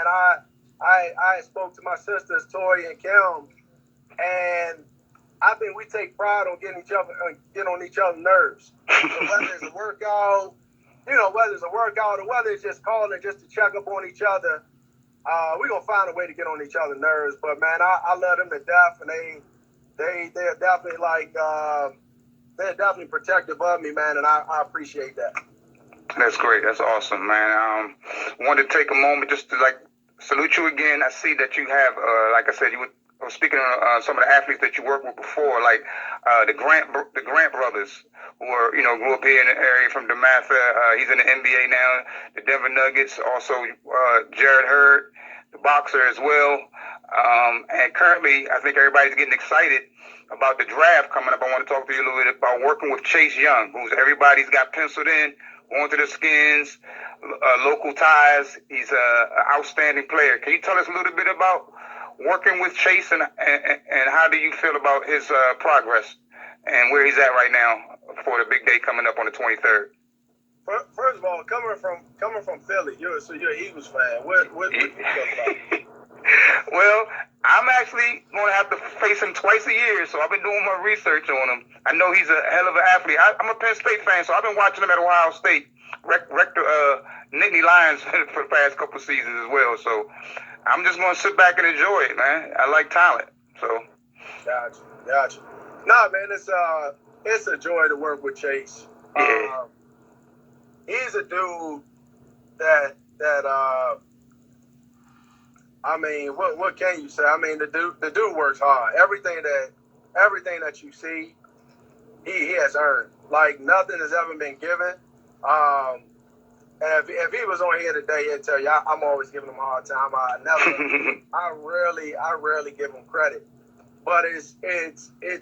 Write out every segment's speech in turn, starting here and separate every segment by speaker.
Speaker 1: I spoke to my sisters, Tori and Kim, and I think we take pride on getting on each other's nerves. So whether it's a workout, whether it's a workout or whether it's just calling just to check up on each other, we're gonna find a way to get on each other's nerves. But man, I love them to death, and they're definitely they're definitely protective of me, man, and I appreciate that.
Speaker 2: That's great. That's awesome, man. Wanted to take a moment just to salute you again. I see that you have, like I said, you were speaking on some of the athletes that you worked with before, like the Grant brothers, who are grew up here in the area from DeMatha. He's in the NBA now. The Denver Nuggets, also Jared Hurd, the boxer as well. And currently, I think everybody's getting excited about the draft coming up. I want to talk to you a little bit about working with Chase Young, who's everybody's got penciled in, going to the Skins, local ties. He's an outstanding player. Can you tell us a little bit about working with Chase and how do you feel about his progress and where he's at right now for the big day coming up on the 23rd?
Speaker 1: First of all, coming from Philly, you're an Eagles fan. What do you feel about?
Speaker 2: Well, I'm actually going to have to face him twice a year, so I've been doing my research on him. I know he's a hell of an athlete. I'm a Penn State fan, so I've been watching him at Ohio State, Nittany Lions for the past couple seasons as well. So I'm just going to sit back and enjoy it, man. I like talent. So.
Speaker 1: Gotcha. Nah, man, it's a joy to work with Chase.
Speaker 2: Yeah.
Speaker 1: He's a dude that I mean, what can you say? I mean, the dude works hard. Everything that you see, he has earned. Like nothing has ever been given. And if he was on here today, he'd tell you I'm always giving him a hard time. I rarely give him credit. But it's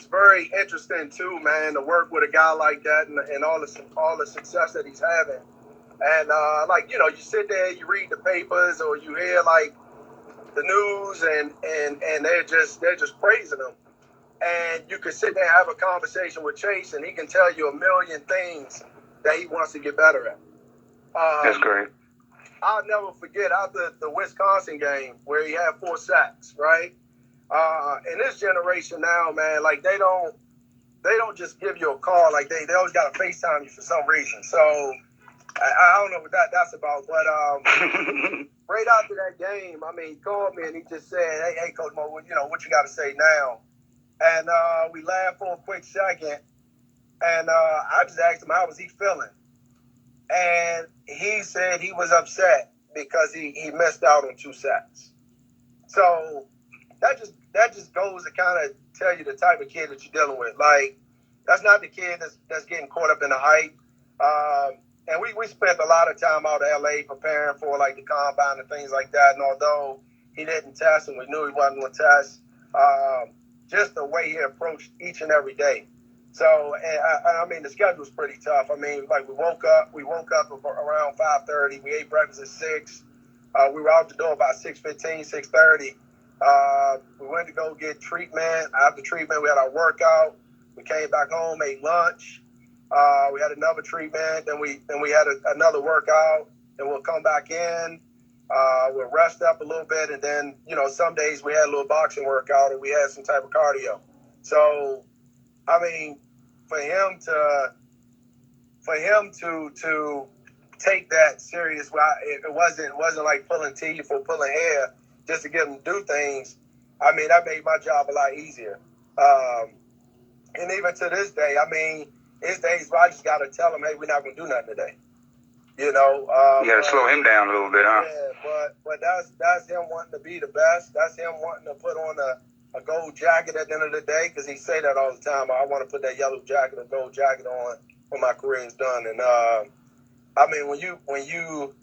Speaker 1: very interesting too, man, to work with a guy like that and all the success that he's having. And you sit there, you read the papers, or you hear the news, and they're just praising him. And you can sit there and have a conversation with Chase, and he can tell you a million things that he wants to get better at.
Speaker 2: That's great.
Speaker 1: I'll never forget after the Wisconsin game where he had 4 sacks, right? In this generation now, man, they don't just give you a call. They always got to FaceTime you for some reason. So I don't know what that's about, but right after that game, I mean, he called me and he just said, "Hey, Coach Mo, what you got to say now?" And we laughed for a quick second, and I just asked him how was he feeling, and he said he was upset because he missed out on 2 sacks. So that just goes to kind of tell you the type of kid that you're dealing with. That's not the kid that's getting caught up in the hype. And we spent a lot of time out of LA preparing for the combine and things like that. And although he didn't test and we knew he wasn't going to test, just the way he approached each and every day. So, and I mean, the schedule was pretty tough. I mean, we woke up around 5:30. We ate breakfast at 6. We were out the door about 6:15, 6:30. We went to go get treatment. After treatment, we had our workout. We came back home, ate lunch. We had another treatment. Then we had another workout. Then we'll come back in. We'll rest up a little bit, and then some days we had a little boxing workout, or we had some type of cardio. So, I mean, for him to take that serious, it wasn't like pulling teeth or pulling hair just to get him to do things. I mean, that made my job a lot easier. And even to this day, I mean, it's days where I just got to tell him, hey, we're not going to do nothing today. You got
Speaker 2: to slow him down a little bit, huh?
Speaker 1: Yeah, but that's him wanting to be the best. That's him wanting to put on a gold jacket at the end of the day, because he say that all the time. I want to put that yellow jacket or gold jacket on when my career is done. And I mean, when you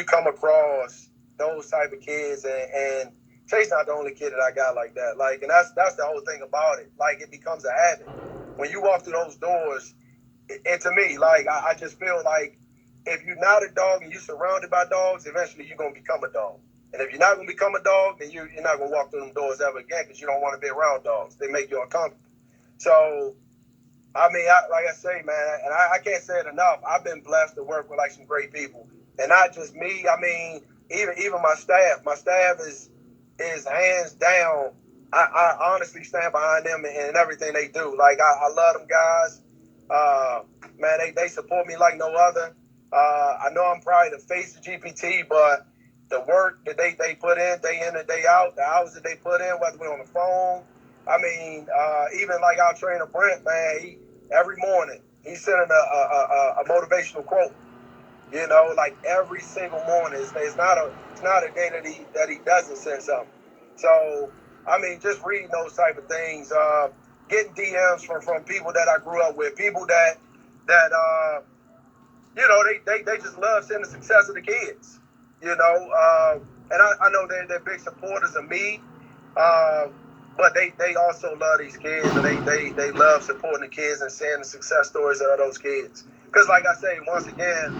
Speaker 1: come across those type of kids, and Chase not the only kid that I got like that. And that's the whole thing about it. It becomes a habit. When you walk through those doors, and to me, I just feel like if you're not a dog and you're surrounded by dogs, eventually you're going to become a dog. And if you're not going to become a dog, then you're not going to walk through them doors ever again, because you don't want to be around dogs. They make you uncomfortable. So, I mean, like I say, man, and I can't say it enough, I've been blessed to work with some great people. And not just me. I mean, even my staff is hands down. I honestly stand behind them in everything they do. Like I love them guys. Man, they support me like no other. I know I'm probably the face of GPT, but the work that they put in and day out, the hours that they put in, whether we're on the phone. I mean, even like our trainer Brent, man, every morning he's sending a motivational quote. You know, like every single morning. It's not a day that he doesn't send something. So I mean, just reading those type of things, getting DMs from people that I grew up with, people that you know, they just love seeing the success of the kids. You know, and I know they're big supporters of me. But they also love these kids, and they love supporting the kids and seeing the success stories of those kids. Because, like I say, once again,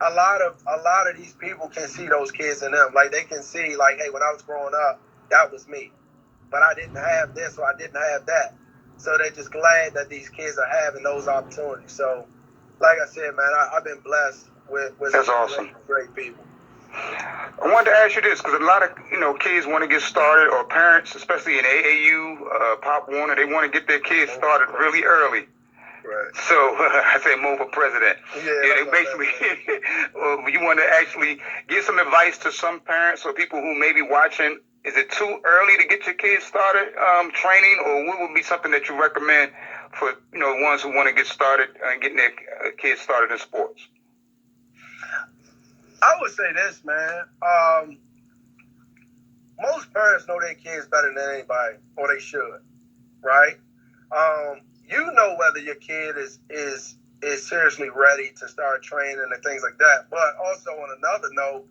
Speaker 1: a lot of these people can see those kids in them. Like they can see, like, hey, when I was growing up, that was me, but I didn't have this or I didn't have that. So they're just glad that these kids are having those opportunities. So, like I said, man, I've been blessed with
Speaker 2: That's
Speaker 1: some
Speaker 2: awesome.
Speaker 1: great people.
Speaker 2: I wanted to ask you this because a lot of kids want to get started, or parents, especially in AAU, Pop Warner, they want to get their kids started really early.
Speaker 1: Right.
Speaker 2: So I say move for president.
Speaker 1: Yeah,
Speaker 2: they basically, you want to actually give some advice to some parents or people who may be watching. Is it too early to get your kids started training, or what would be something that you recommend for ones who want to get started and getting their kids started in sports?
Speaker 1: I would say this, man. Most parents know their kids better than anybody, or they should, right? You know whether your kid is seriously ready to start training and things like that. But also on another note,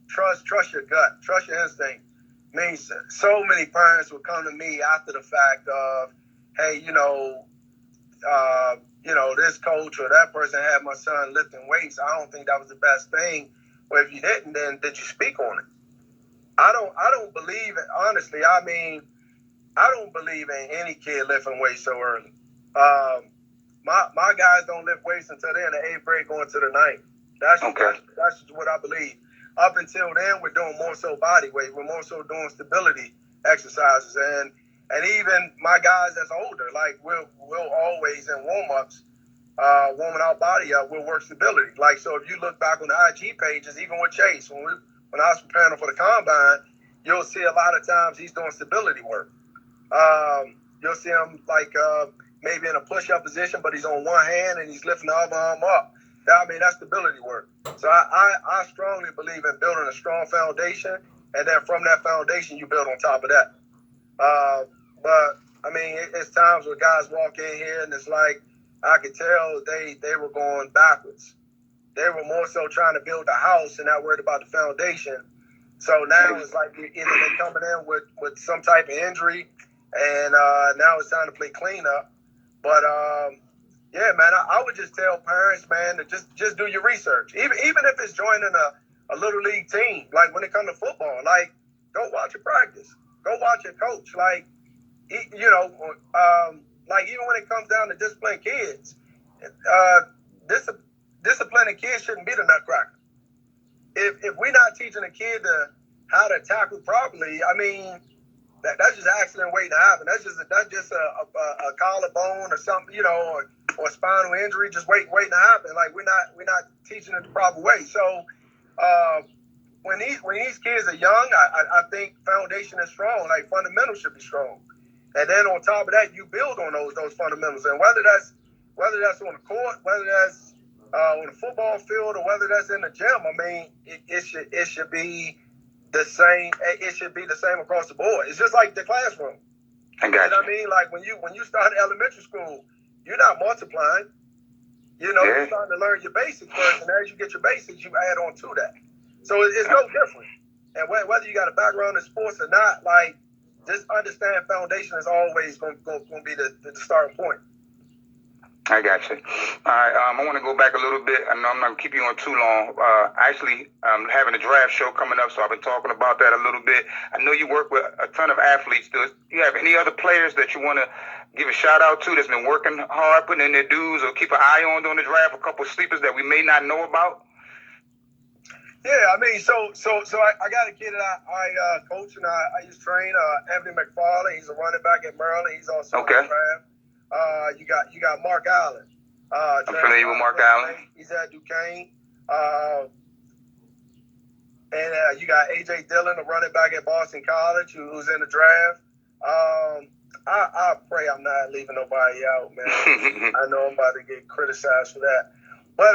Speaker 1: trust your gut, trust your instinct. Means so many parents will come to me after the fact of, hey, this coach or that person had my son lifting weights. I don't think that was the best thing. Well, if you didn't, then did you speak on it? I don't believe it. Honestly, I mean, I don't believe in any kid lifting weights so early. My guys don't lift weights until they're in the 8th grade going to the 9th. That's just what I believe. Up until then, we're doing more so body weight. We're more so doing stability exercises. And even my guys that's older, like we'll always in warm-ups, warming our body up, we'll work stability. Like, so if you look back on the IG pages, even with Chase, when I was preparing for the combine, you'll see a lot of times he's doing stability work. You'll see him like maybe in a push-up position, but he's on one hand and he's lifting the other arm up. I mean, that's stability work. So I strongly believe in building a strong foundation, and then from that foundation, you build on top of that. But, I mean, it's times where guys walk in here and it's like, I could tell they were going backwards. They were more so trying to build the house and not worried about the foundation. So now it's like either they're coming in with some type of injury, and now it's time to play cleanup. But yeah, man, I would just tell parents, man, to just do your research. Even if it's joining a little league team, like when it comes to football, like go watch a practice, go watch a coach. Like like even when it comes down to disciplining kids, disciplining kids shouldn't be the nutcracker. If we're not teaching a kid how to tackle properly, I mean, that's just an accident waiting to happen. That's just a collarbone or something, or a spinal injury just waiting to happen. Like we're not teaching it the proper way. So when these kids are young, I think foundation is strong. Like fundamentals should be strong, and then on top of that, you build on those fundamentals. And whether that's on the court, whether that's on the football field, or whether that's in the gym, I mean, it should be the same. It should be the same across the board. It's just like the classroom.
Speaker 2: I got you.
Speaker 1: I mean, like when you start elementary school, you're not multiplying. You're starting to learn your basics first, and as you get your basics, you add on to that. So it's no different. And whether you got a background in sports or not, like just understand foundation is always going to be the starting point.
Speaker 2: I got you. All right, I want to go back a little bit. I know I'm not going to keep you on too long. Actually, I'm having a draft show coming up, so I've been talking about that a little bit. I know you work with a ton of athletes. Do you have any other players that you want to give a shout out to that's been working hard, putting in their dues, or keep an eye on during the draft? A couple of sleepers that we may not know about?
Speaker 1: Yeah, I mean, I got a kid that I coach and I used to train. Anthony McFarlane, he's a running back at Maryland. He's also in the
Speaker 2: Okay.
Speaker 1: draft. You got Mark Allen.
Speaker 2: I'm familiar with Mark Allen.
Speaker 1: He's at Duquesne. And you got AJ Dillon, a running back at Boston College, who's in the draft. I pray I'm not leaving nobody out, man. I know I'm about to get criticized for that. But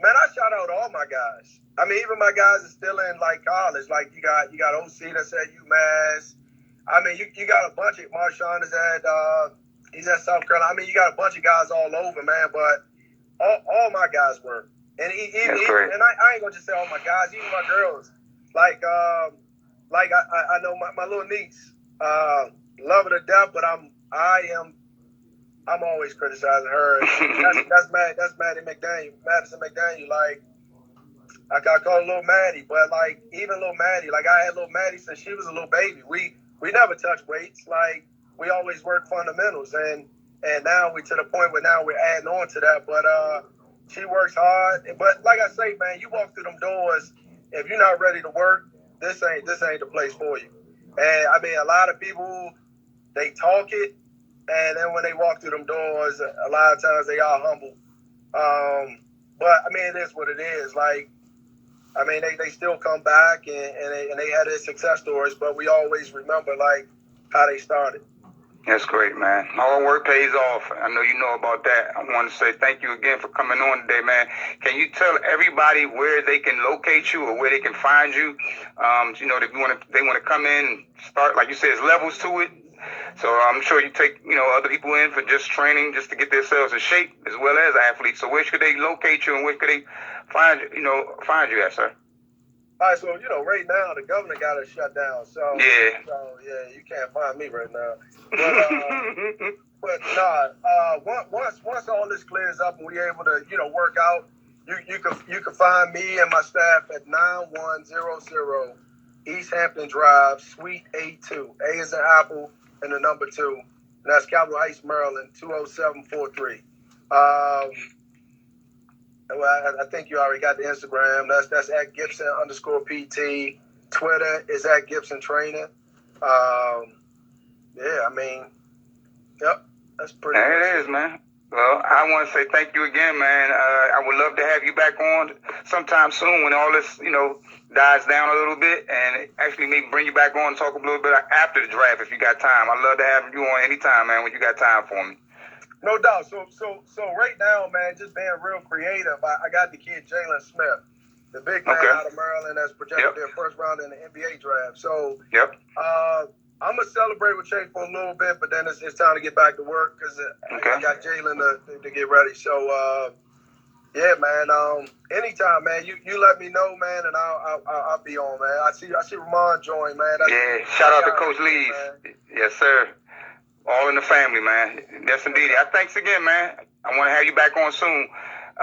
Speaker 1: man, I shout out all my guys. I mean, even my guys are still in like college. Like you got OC that's at UMass. I mean, you got a bunch of Marshawn is at he's at South Carolina. I mean, you got a bunch of guys all over, man. But all my guys work. And and I ain't gonna just say all my guys, even my girls. Like I know my little niece, love her to death, but I'm always criticizing her. That's Maddie McDaniel, Madison McDaniel. Like I call her Little Maddie, but like even Little Maddie, like I had Little Maddie since she was a little baby. We never touched weights. Like we always work fundamentals, and now we to the point where now we're adding on to that. But she works hard. But like I say, man, you walk through them doors. If you're not ready to work, this ain't the place for you. And I mean, a lot of people they talk it, and then when they walk through them doors, a lot of times they are humble. But I mean, it is what it is. Like, I mean, they still come back and they had their success stories, but we always remember like how they started.
Speaker 2: That's great, man. Hard work pays off. I know you know about that. I want to say thank you again for coming on today, man. Can you tell everybody where they can locate you or where they can find you? You know, they want to come in and start, like you said, there's levels to it. So I'm sure you take, other people in for just training, just to get themselves in shape, as well as athletes. So where should they locate you and where could they find you at, sir?
Speaker 1: All right, so right now the governor got us shut down, so
Speaker 2: yeah,
Speaker 1: you can't find me right now. But once all this clears up and we're able to work out, you can find me and my staff at 9100 East Hampton Drive, Suite A2. A is in Apple and the number 2, and that's Capitol Heights, Maryland 20743. Well, I think you already got the Instagram. That's at Gibson_PT. Twitter is at Gibson Training. Yeah, I mean, yep, that's pretty.
Speaker 2: There it is, man. Well, I want to say thank you again, man. I would love to have you back on sometime soon when all this, dies down a little bit, and actually maybe bring you back on and talk a little bit after the draft if you got time. I'd love to have you on anytime, man, when you got time for me.
Speaker 1: No doubt. So right now, man, just being real creative, I got the kid Jalen Smith, the big man out of Maryland that's projected their first round in the NBA draft. So I'm going to celebrate with Chase for a little bit, but then it's time to get back to work because I got Jalen to get ready. So, yeah, man, anytime, man, you let me know, man, and I'll be on, man. I see Ramon join, man.
Speaker 2: Shout out to Coach Lees. Yes, sir. All in the family, man. Yes, indeed. Thanks again, man. I want to have you back on soon.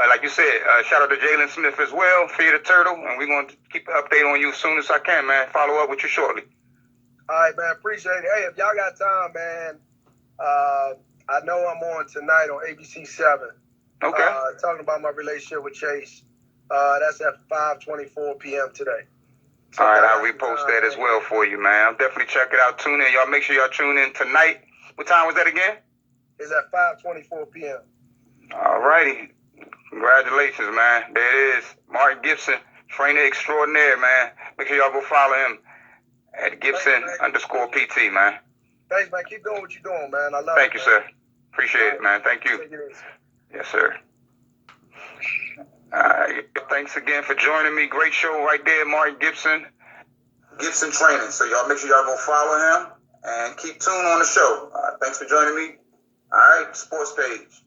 Speaker 2: Like you said, shout out to Jalen Smith as well, Fear the Turtle, and we're going to keep an update on you as soon as I can, man. Follow up with you shortly.
Speaker 1: All right, man. Appreciate it. Hey, if y'all got time, man, I know I'm on tonight on ABC 7.
Speaker 2: Okay.
Speaker 1: Talking about my relationship with Chase. That's at 5:24 p.m. today. So
Speaker 2: all right, I'll repost that as well for you, man. I'll definitely check it out. Tune in. Y'all make sure y'all tune in tonight. What time was that again?
Speaker 1: It's at 5:24 p.m. All
Speaker 2: righty. Congratulations, man. There it is. Mark Gibson, trainer extraordinaire, man. Make sure y'all go follow him at Gibson_PT, man.
Speaker 1: Thanks, man. Keep doing what you're doing, man. I love it.
Speaker 2: Thank you, sir. Appreciate it, man. Thank you. Yes, sir. Thanks again for joining me. Great show right there, Mark Gibson. Gibson Training. So y'all make sure y'all go follow him and keep tuned on the show. Thanks for joining me. All right, sports page.